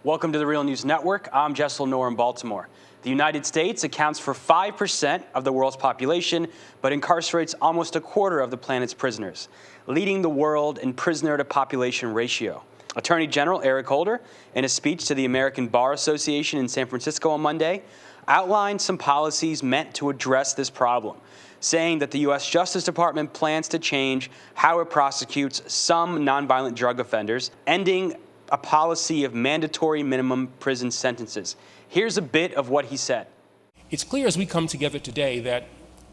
Welcome to the Real News Network. I'm Jess Lenore in Baltimore. The United States accounts for 5% of the world's population, but incarcerates almost a quarter of the planet's prisoners, leading the world in prisoner-to-population ratio. Attorney General Eric Holder, in a speech to the American Bar Association in San Francisco on Monday, outlined some policies meant to address this problem, saying that the U.S. Justice Department plans to change how it prosecutes some nonviolent drug offenders, ending a policy of mandatory minimum prison sentences. Here's a bit of what he said. It's clear as we come together today that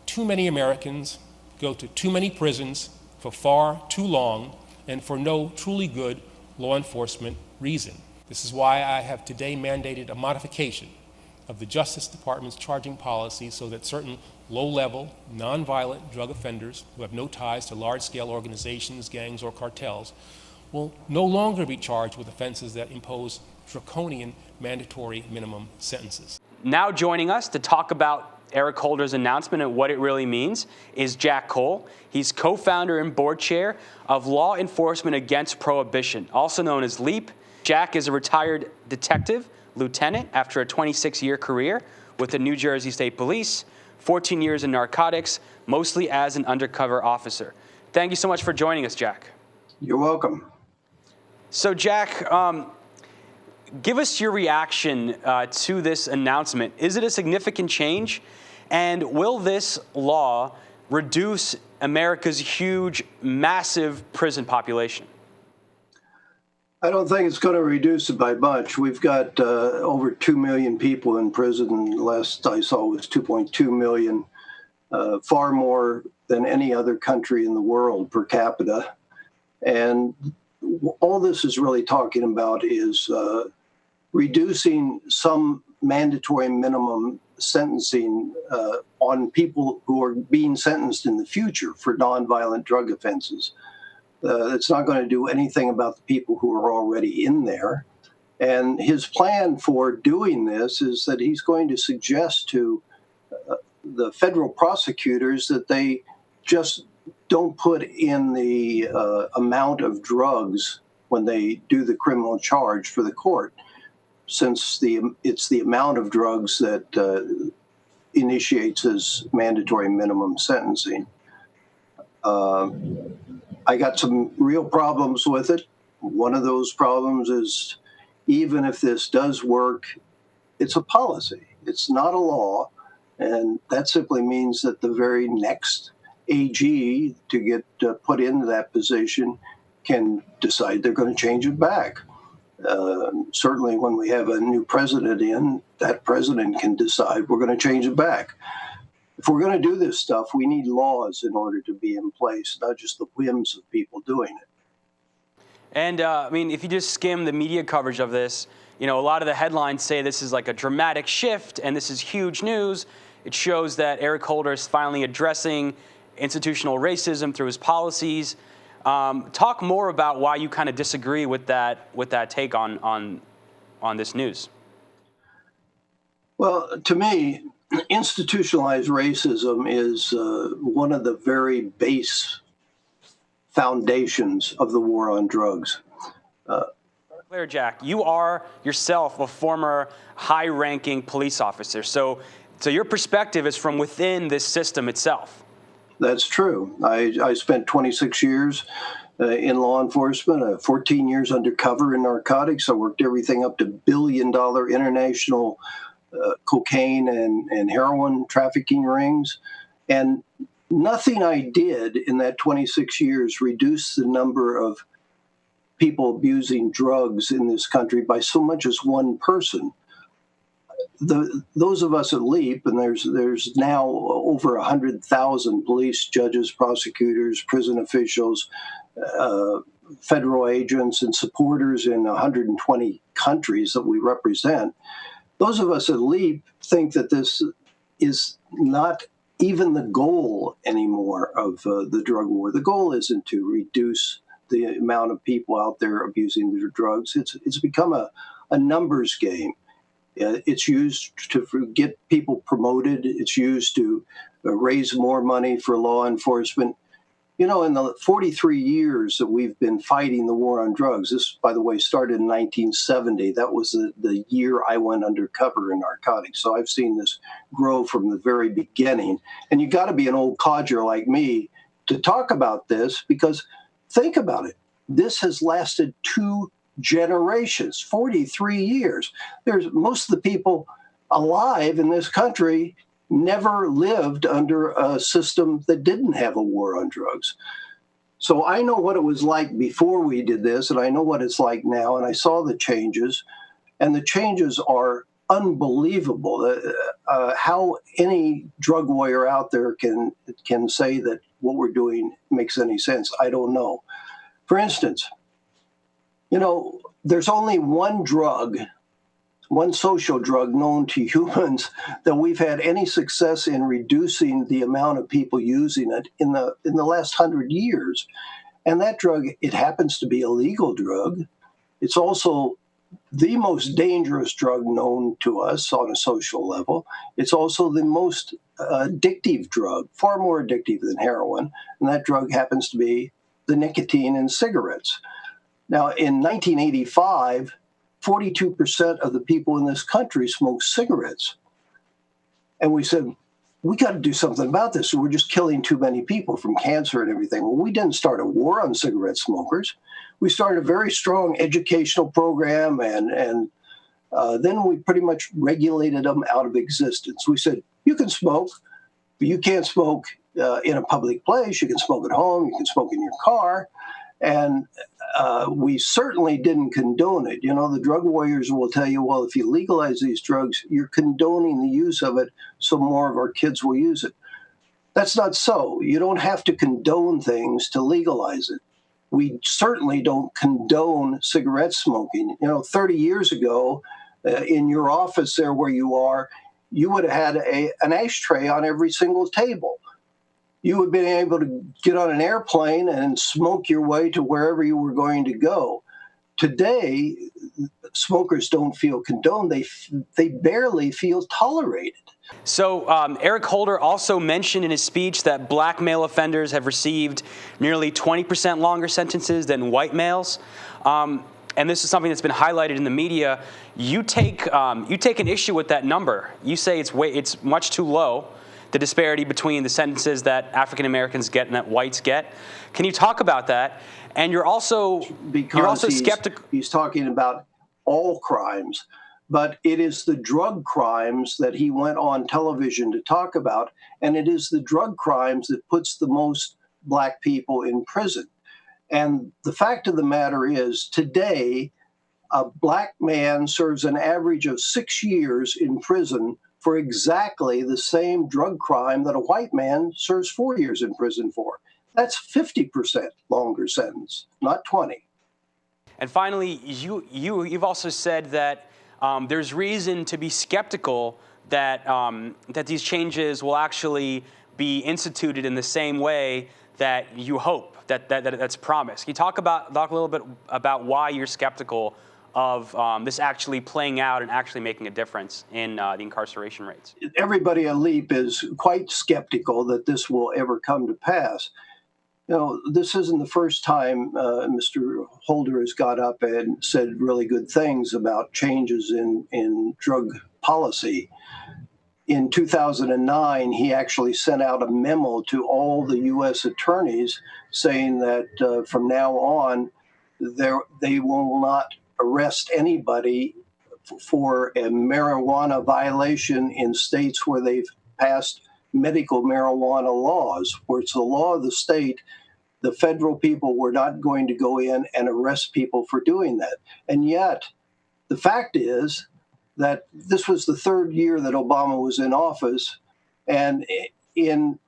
too many Americans go to too many prisons for far too long and for no truly good law enforcement reason. This is why I have today mandated a modification of the Justice Department's charging policy so that certain low-level, nonviolent drug offenders who have no ties to large-scale organizations, gangs, or cartels will no longer be charged with offenses that impose draconian mandatory minimum sentences. Now joining us to talk about Eric Holder's announcement and what it really means is Jack Cole. He's co-founder and board chair of Law Enforcement Against Prohibition, also known as LEAP. Jack is a retired detective lieutenant after a 26-year career with the New Jersey State Police, 14 years in narcotics, mostly as an undercover officer. Thank you so much for joining us, Jack. You're welcome. So, Jack, give us your reaction to this announcement. Is it a significant change? And will this law reduce America's huge, massive prison population? I don't think it's going to reduce it by much. We've got over 2 million people in prison. Last I saw was 2.2 million, far more than any other country in the world per capita. And all this is really talking about is reducing some mandatory minimum sentencing on people who are being sentenced in the future for nonviolent drug offenses. It's not going to do anything about the people who are already in there. And his plan for doing this is that he's going to suggest to the federal prosecutors that they just don't put in the amount of drugs when they do the criminal charge for the court, since it's the amount of drugs that initiates his mandatory minimum sentencing. I got some real problems with it. One of those problems is, even if this does work, it's a policy. It's not a law. And that simply means that the very next AG to get put into that position can decide they're going to change it back. Certainly when we have a new president in, that president can decide we're going to change it back. If we're going to do this stuff, we need laws in order to be in place, not just the whims of people doing it. And if you just skim the media coverage of this, a lot of the headlines say this is like a dramatic shift and this is huge news. It shows that Eric Holder is finally addressing institutional racism through his policies. Talk more about why you kind of disagree with that take on this news. Well, to me, institutionalized racism is one of the very base foundations of the war on drugs. Clear, Jack, you are yourself a former high-ranking police officer, so your perspective is from within this system itself. That's true. I spent 26 years in law enforcement, 14 years undercover in narcotics. I worked everything up to billion-dollar international cocaine and heroin trafficking rings. And nothing I did in that 26 years reduced the number of people abusing drugs in this country by so much as one person. Those of us at LEAP, and there's now over 100,000 police, judges, prosecutors, prison officials, federal agents, and supporters in 120 countries that we represent. Those of us at LEAP think that this is not even the goal anymore of the drug war. The goal isn't to reduce the amount of people out there abusing their drugs. It's become a numbers game. It's used to get people promoted. It's used to raise more money for law enforcement. You know, in the 43 years that we've been fighting the war on drugs, this, by the way, started in 1970. That was the year I went undercover in narcotics. So I've seen this grow from the very beginning. And you got to be an old codger like me to talk about this, because think about it. This has lasted 2 generations, 43 years. There's most of the people alive in this country never lived under a system that didn't have a war on drugs. So I know what it was like before we did this, and I know what it's like now, and I saw the changes, and the changes are unbelievable. How any drug warrior out there can say that what we're doing makes any sense, I don't know. For instance, you know, there's only one social drug known to humans that we've had any success in reducing the amount of people using it in the last 100 years. And that drug, it happens to be a legal drug. It's also the most dangerous drug known to us on a social level. It's also the most addictive drug, far more addictive than heroin. And that drug happens to be the nicotine in cigarettes. Now, in 1985, 42% of the people in this country smoked cigarettes. And we said, we got to do something about this. So we're just killing too many people from cancer and everything. Well, we didn't start a war on cigarette smokers. We started a very strong educational program, and then we pretty much regulated them out of existence. We said, you can smoke, but you can't smoke in a public place. You can smoke at home. You can smoke in your car. And we certainly didn't condone it. You know, the drug warriors will tell you, well, if you legalize these drugs, you're condoning the use of it, so more of our kids will use it. That's not so. You don't have to condone things to legalize it. We certainly don't condone cigarette smoking. You know, 30 years ago, in your office there where you are, you would have had an ashtray on every single table. You would have been able to get on an airplane and smoke your way to wherever you were going to go. Today, smokers don't feel condoned. They barely feel tolerated. So Eric Holder also mentioned in his speech that black male offenders have received nearly 20% longer sentences than white males. And this is something that's been highlighted in the media. You take an issue with that number. You say it's much too low, the disparity between the sentences that African Americans get and that whites get. Can you talk about that? And you're also skeptical. He's talking about all crimes, but it is the drug crimes that he went on television to talk about, and it is the drug crimes that puts the most black people in prison. And the fact of the matter is, today, a black man serves an average of 6 years in prison for exactly the same drug crime that a white man serves 4 years in prison for. That's 50% longer sentence, not 20. And finally, you've also said that there's reason to be skeptical that that these changes will actually be instituted in the same way that you hope, that's promised. Can you talk a little bit about why you're skeptical of this actually playing out and actually making a difference in the incarceration rates? Everybody at LEAP is quite skeptical that this will ever come to pass. You know, this isn't the first time Mr. Holder has got up and said really good things about changes in drug policy. In 2009, he actually sent out a memo to all the U.S. attorneys saying that from now on, they will not arrest anybody for a marijuana violation in states where they've passed medical marijuana laws, where it's the law of the state. The federal people were not going to go in and arrest people for doing that. And yet, the fact is that this was the third year that Obama was in office, and in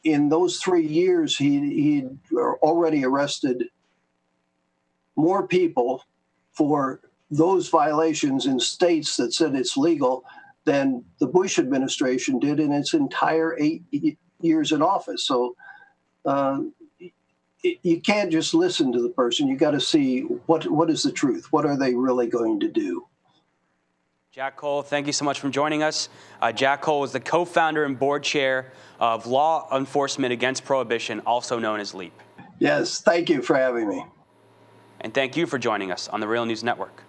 those 3 years, he already arrested more people for those violations in states that said it's legal than the Bush administration did in its entire 8 years in office. So you can't just listen to the person. You got to see what is the truth. What are they really going to do? Jack Cole, thank you so much for joining us. Jack Cole is the co-founder and board chair of Law Enforcement Against Prohibition, also known as LEAP. Yes, thank you for having me. And thank you for joining us on the Real News Network.